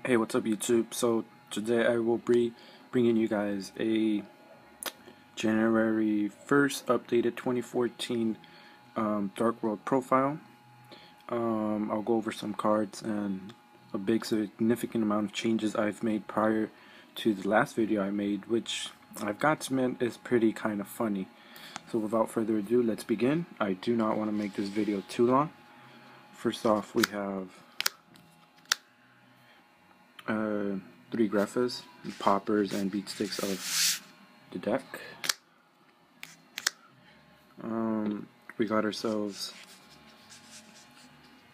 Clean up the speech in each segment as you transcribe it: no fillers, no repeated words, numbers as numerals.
Hey, what's up YouTube? So today I will be bringing you guys a January 1st updated 2014 Dark World profile. I'll go over some cards and a big significant amount of changes I've made prior to the last video I made, which I've got to admit is pretty kind of funny. So without further ado, let's begin. I do not want to make this video too long. First off, we have 3 Greffas, poppers, and beatsticks of the deck. We got ourselves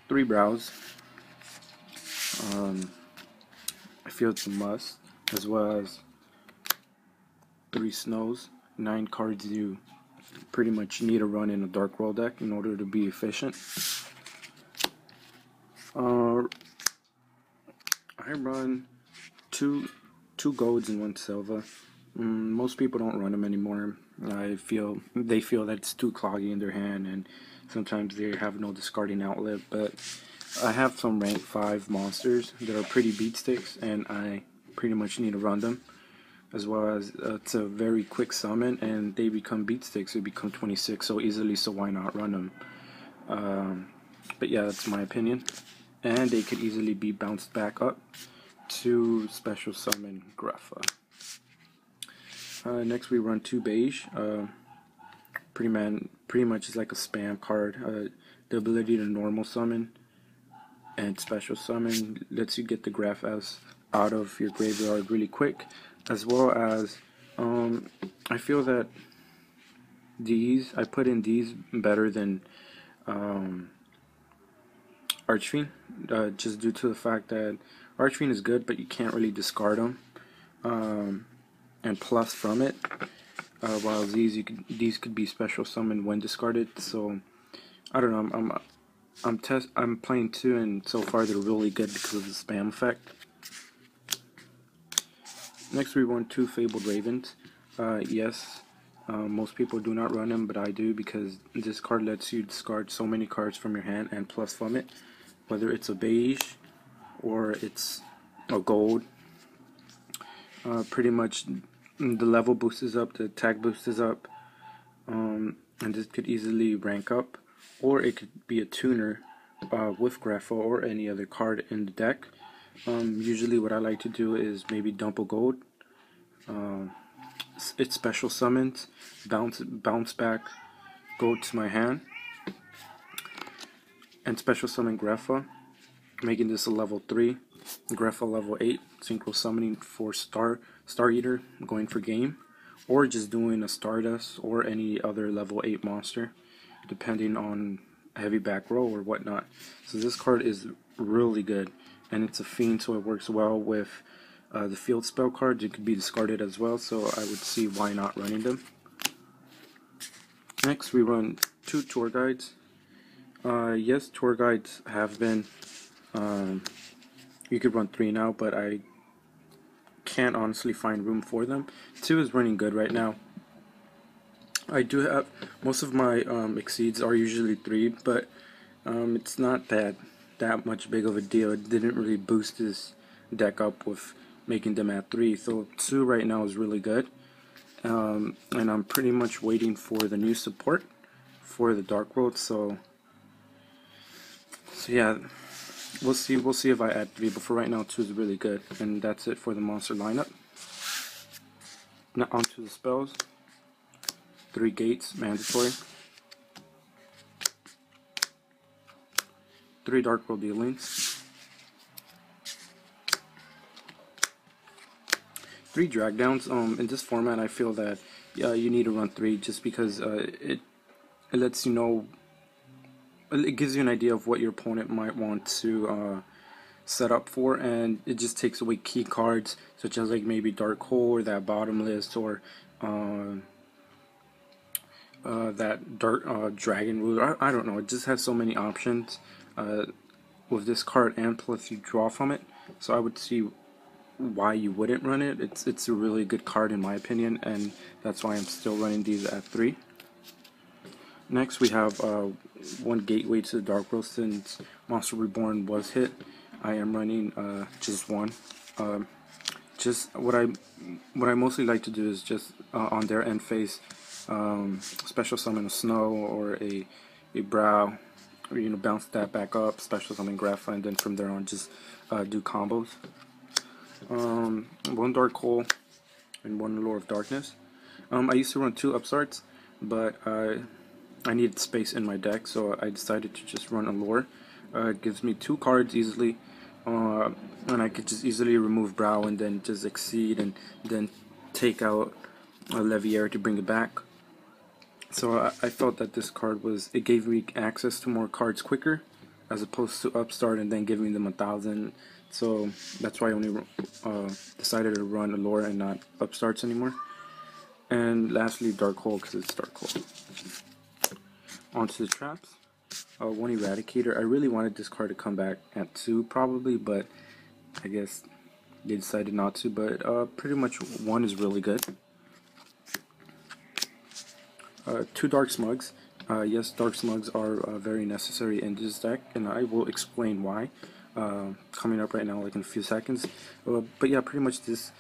3 brows. I feel it's a must, as well as 3 snows. 9 cards you pretty much need to run in a Dark World deck in order to be efficient. I run two golds and 1 silver. Most people don't run them anymore. They feel that it's too cloggy in their hand, and sometimes they have no discarding outlet. But I have some rank 5 monsters that are pretty beatsticks, and I pretty much need to run them. As well as it's a very quick summon, and they become beatsticks. They become 26 so easily. So why not run them? But yeah, that's my opinion. And they could easily be bounced back up to special summon Greffa. Next we run 2 beige. Pretty much is like a spam card. The ability to normal summon and special summon lets you get the Greffas out of your graveyard really quick. As well as I feel that I put in these better than Archfiend, just due to the fact that Archfiend is good, but you can't really discard them, and plus from it, while these could be special summoned when discarded. So I don't know. I'm playing 2, and so far they're really good because of the spam effect. Next we run 2 Fabled Ravens. Yes, most people do not run them, but I do, because this card lets you discard so many cards from your hand and plus from it, whether it's a beige or it's a gold. Pretty much the level boost is up, the attack boost is up, and this could easily rank up, or it could be a tuner with Greffa or any other card in the deck. Usually what I like to do is maybe dump a gold. It's special summons, bounce back, go to my hand, and special summon Greffa, making this a level 3. Greffa level 8, synchro summoning for Star Eater, going for game, or just doing a Stardust or any other level 8 monster, depending on heavy back row or whatnot. So this card is really good, and it's a fiend, so it works well with the field spell cards. It could be discarded as well, so I would see why not running them. Next we run 2 tour guides. Yes, tour guides have been, you could run 3 now, but I can't honestly find room for them. 2 is running good right now. I do have, most of my exceeds are usually 3, but it's not that much big of a deal. It didn't really boost this deck up with making them at 3, so 2 right now is really good. And I'm pretty much waiting for the new support for the Dark World, so yeah, we'll see if I add 3, but for right now 2 is really good. And that's it for the monster lineup. Now onto the spells. 3 gates mandatory, 3 Dark World dealings, 3 drag downs. In this format I feel that you need to run 3, just because it lets you know, it gives you an idea of what your opponent might want to set up for, and it just takes away key cards such as like maybe Dark Hole or that bottom list, or that dark dragon ruler. I don't know, it just has so many options with this card, and plus you draw from it, so I would see why you wouldn't run it. It's a really good card in my opinion, and that's why I'm still running these at 3. Next we have 1 gateway to the Dark World, since Monster Reborn was hit. I am running just one. Just what I mostly like to do is just on their end phase, special summon a snow or a brow, or bounce that back up, special summon Grapha, and then from there on just do combos. One Dark Hole and one Lure of Darkness. I used to run 2 upstarts, but I needed space in my deck, so I decided to just run a Lure. It gives me 2 cards easily, and I could just easily remove Brow and then just Exceed and then take out a Leviair to bring it back. So I felt that this card it gave me access to more cards quicker, as opposed to Upstart and then giving them 1,000. So that's why I only decided to run a Lure and not Upstarts anymore. And lastly, Dark Hole, because it's Dark Hole. Onto the traps. One Eradicator. I really wanted this card to come back at 2 probably, but I guess they decided not to. But pretty much 1 is really good. 2 Dark Smugs. Yes, Dark Smugs are very necessary in this deck, and I will explain why coming up right now, like in a few seconds. But yeah, pretty much this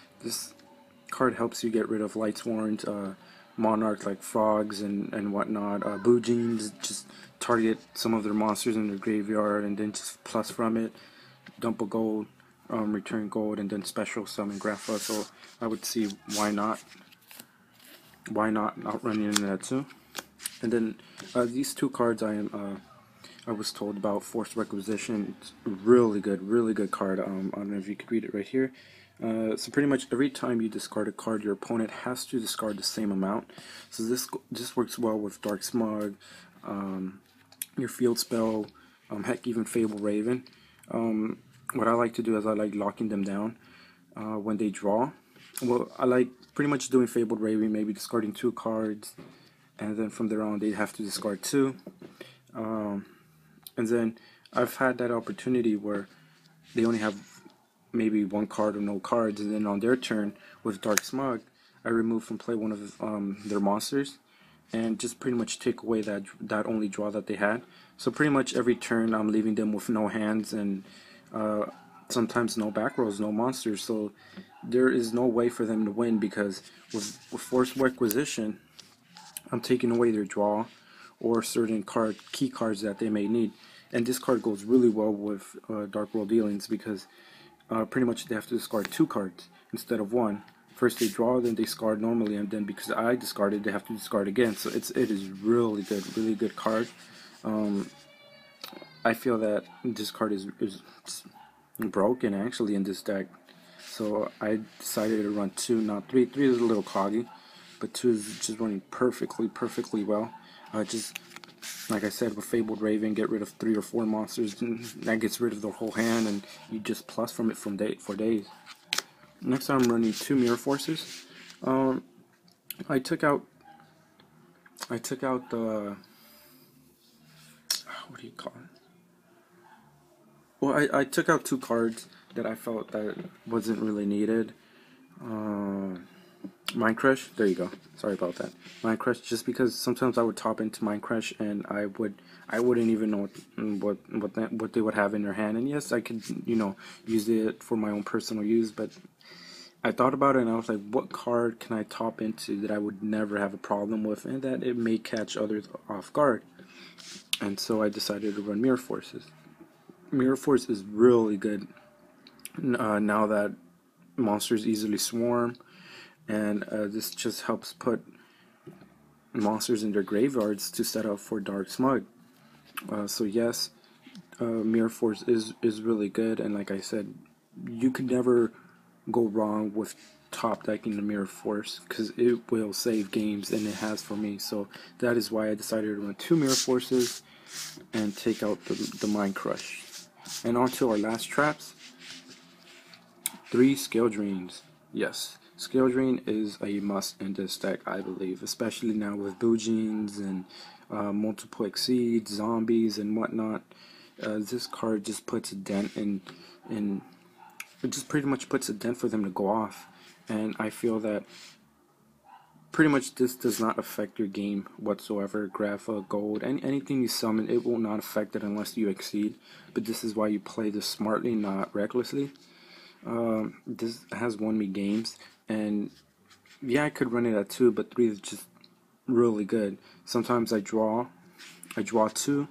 card helps you get rid of Lightsworns, Monarchs like Frogs and whatnot. Boojins, just target some of their monsters in their graveyard and then just plus from it, dump a gold, return gold, and then special summon Grapha. So I would see why not running into that too. And then these 2 cards I was told about. Forced Requisition. It's really good card. I don't know if you could read it right here. So pretty much every time you discard a card, your opponent has to discard the same amount. So this works well with Dark Smug, your field spell, heck, even Fable Raven. What I like to do is I like locking them down when they draw. Well, I like pretty much doing Fabled Raven, maybe discarding 2 cards, and then from there on they have to discard 2. And then I've had that opportunity where they only have maybe 1 card or no cards, and then on their turn with Dark Smug, I remove from play one of their monsters, and just pretty much take away that only draw that they had. So pretty much every turn I'm leaving them with no hands and sometimes no back rows, no monsters. So there is no way for them to win, because with Forced Requisition, I'm taking away their draw or certain key cards that they may need. And this card goes really well with Dark World Dealings, because pretty much they have to discard 2 cards instead of 1. First they draw, then they discard normally, and then because I discarded, they have to discard again. So it is really good card. I feel that this card is broken actually in this deck. So I decided to run 2, not 3. 3 is a little cloggy, but 2 is just running perfectly well. Just like I said, with Fabled Raven, get rid of 3 or 4 monsters, and that gets rid of the whole hand, and you just plus from it for days. Next, I'm running 2 Mirror Forces. I took out the what do you call it? Well, I took out 2 cards that I felt that wasn't really needed. Mind Crush, there you go. Sorry about that. Mind Crush, just because sometimes I would top into Mind Crush and I wouldn't even know what they would have in their hand. And yes, I could use it for my own personal use, but I thought about it and I was like, what card can I top into that I would never have a problem with, and that it may catch others off guard? And so I decided to run Mirror Forces. Mirror Force is really good now that monsters easily swarm, and this just helps put monsters in their graveyards to set up for Dark Smug. So yes, Mirror Force is really good, and like I said, you could never go wrong with top decking the Mirror Force, because it will save games, and it has for me. So that is why I decided to run 2 Mirror Forces and take out the Mind Crush. And on to our last traps. 3 Scale Drains. Yes, Scale Drain is a must in this deck, I believe, especially now with Boojins and multiple Exceeds, zombies, and whatnot. This card just puts a dent it just pretty much puts a dent for them to go off. And I feel that pretty much this does not affect your game whatsoever. Grapha, gold, and anything you summon, it will not affect it unless you exceed. But this is why you play this smartly, not recklessly. This has won me games, and yeah, I could run it at 2, but 3 is just really good. Sometimes I draw 2,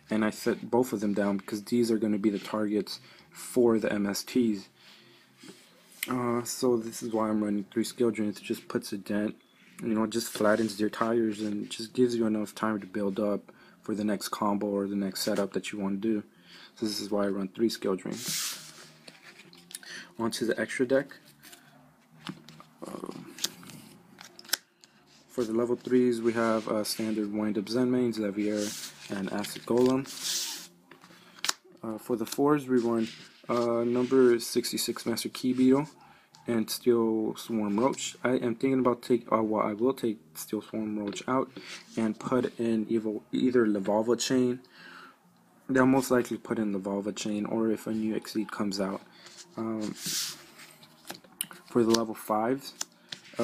and I set both of them down because these are going to be the targets for the MSTs. So this is why I'm running 3 skill drains. It just puts a dent, you know, it just flattens their tires and just gives you enough time to build up for the next combo or the next setup that you want to do. So this is why I run 3 skill drains. Onto the extra deck. For the level 3s, we have standard Wind-Up Zenmain, Xavier, and Acid Golem. For the 4s, we run number 66 Master Key Beetle and Steel Swarm Roach. I am thinking about I will take Steel Swarm Roach out and put in either Lavalva Chain. They'll most likely put in Lavalva Chain, or if a new Exceed comes out. For the level 5s,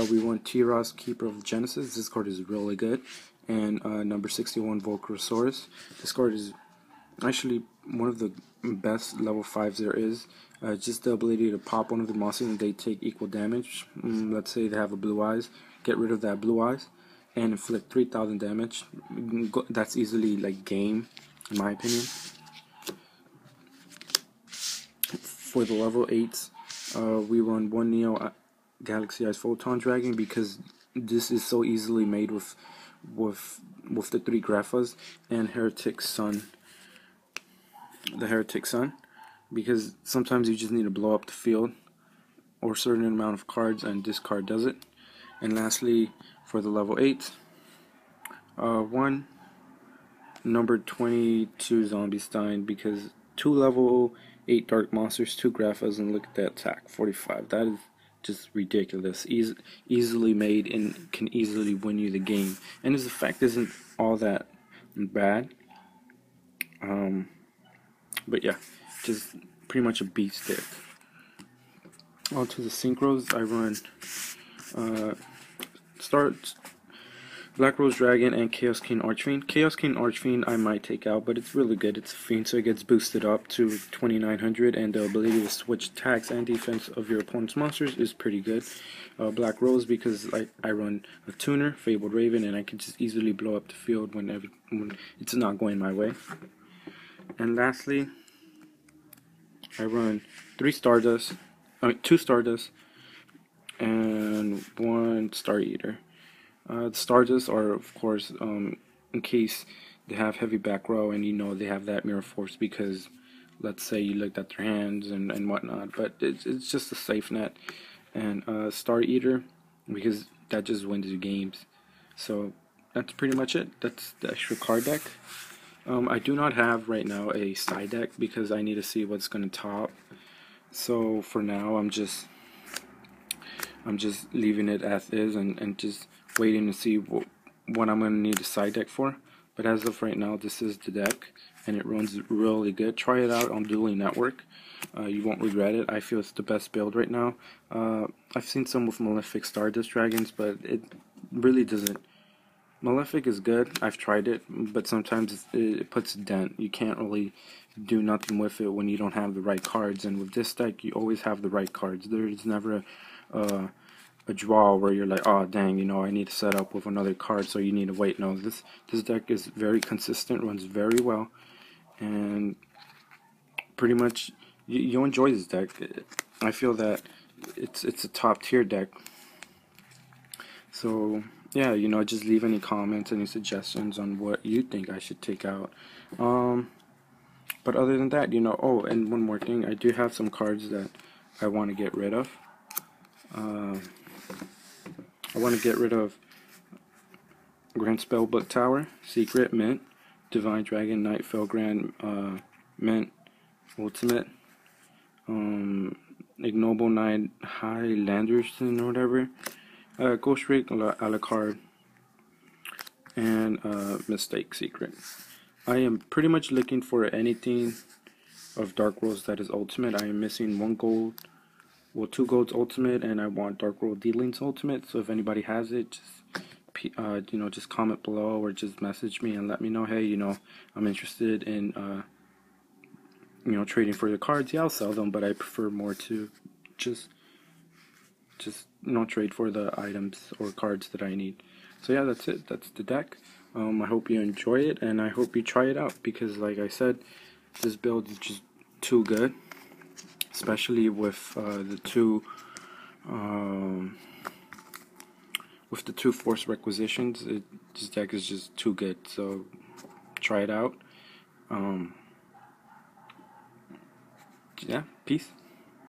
we run T-Ross, Keeper of Genesis. This card is really good. And number 61 Volcrosaurus. This card is actually one of the best level 5s there is. Just the ability to pop one of the monsters and they take equal damage. Let's say they have a blue eyes. Get rid of that blue eyes and inflict 3,000 damage. That's easily like game, in my opinion. For the level 8s, we run 1 Neo Galaxy Eyes Photon Dragon because this is so easily made with the 3 Graphas and Heretic Sun. The Heretic Sun, because sometimes you just need to blow up the field or a certain amount of cards, and this card does it. And lastly, for the level 8, 1 number 22 Zombie Stein, because 2 level 8 Dark Monsters, 2 Graphas, and look at that attack, 45. That is just ridiculous. Easily made and can easily win you the game. And his effect isn't all that bad. But yeah, just pretty much a beast deck. Onto the synchros, I run Black Rose Dragon and Chaos King Archfiend. Chaos King Archfiend I might take out, but it's really good. It's a fiend, so it gets boosted up to 2900, and the ability to switch attacks and defense of your opponent's monsters is pretty good. Black Rose because I run a tuner, Fabled Raven, and I can just easily blow up the field when it's not going my way. And lastly, I run 2 Stardust, and 1 Star Eater. The Stardust are, of course, in case they have heavy back row and you know they have that mirror force because, let's say, you looked at their hands and whatnot. But it's just a safe net. And Star Eater because that just wins you games. So that's pretty much it. That's the extra card deck. I do not have right now a side deck because I need to see what's going to top. So for now, I'm just leaving it as is and just waiting to see what I'm going to need a side deck for. But as of right now, this is the deck, and it runs really good. Try it out on Dueling Network. You won't regret it. I feel it's the best build right now. I've seen some with Malefic Stardust Dragons, but it really doesn't. Malefic is good. I've tried it, but sometimes it puts a dent. You can't really do nothing with it when you don't have the right cards. And with this deck, you always have the right cards. There's never a draw where you're like, oh dang, you know, I need to set up with another card, so you need to wait. No, this deck is very consistent, runs very well, and pretty much you'll enjoy this deck. I feel that it's a top tier deck. So yeah, you know, just leave any comments, any suggestions on what you think I should take out. But other than that, you know, oh, and one more thing, I do have some cards that I want to get rid of. I want to get rid of Grand Spellbook Tower, Secret, Mint, Divine Dragon, Night Felgrand, Mint, Ultimate, Ignoble Knight, Highlanderson or whatever, Ghost Rig, Alucard, and Mistake Secret. I am pretty much looking for anything of Dark Worlds that is Ultimate. I am missing 1 gold, well, 2 golds ultimate, and I want Dark World Dealings ultimate. So if anybody has it, just comment below or just message me and let me know. Hey, I'm interested in trading for the cards. Yeah, I'll sell them, but I prefer more to just trade for the items or cards that I need. So yeah, that's it. That's the deck. I hope you enjoy it, and I hope you try it out, because like I said, this build is just too good, especially with the two force requisitions. This deck is just too good. So try it out. Yeah, peace.